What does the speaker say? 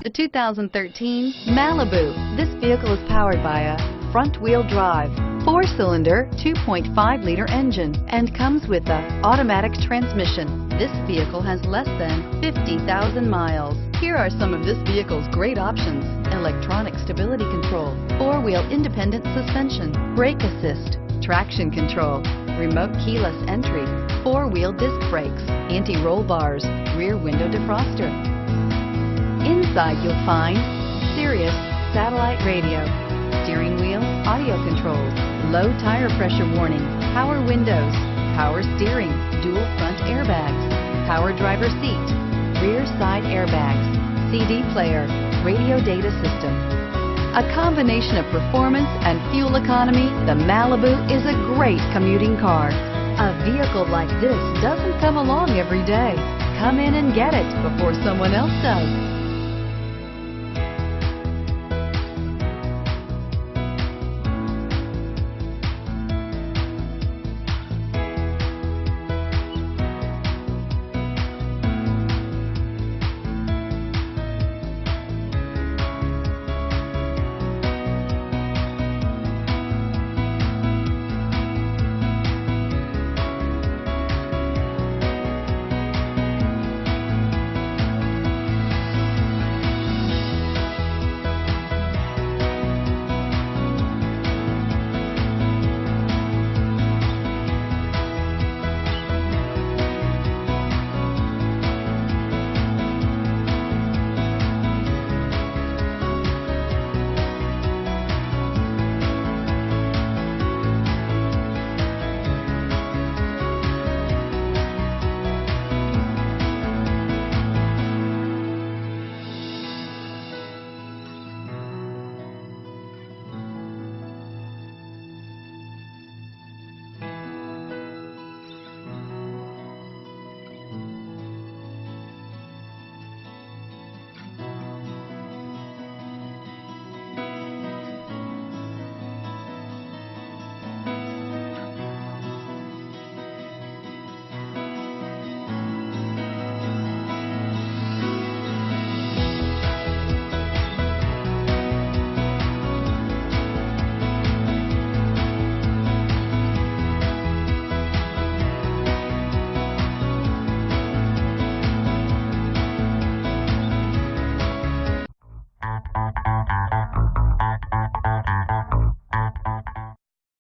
The 2013 Malibu. This vehicle is powered by a front-wheel drive, 4-cylinder, 2.5-liter engine, and comes with an automatic transmission. This vehicle has less than 50,000 miles. Here are some of this vehicle's great options: electronic stability control, 4-wheel independent suspension, brake assist, traction control, remote keyless entry, 4-wheel disc brakes, anti-roll bars, rear window defroster. Inside you'll find Sirius satellite radio, steering wheel audio controls, low tire pressure warning, power windows, power steering, dual front airbags, power driver seat, rear side airbags, CD player, radio data system. A combination of performance and fuel economy, the Malibu is a great commuting car. A vehicle like this doesn't come along every day. Come in and get it before someone else does.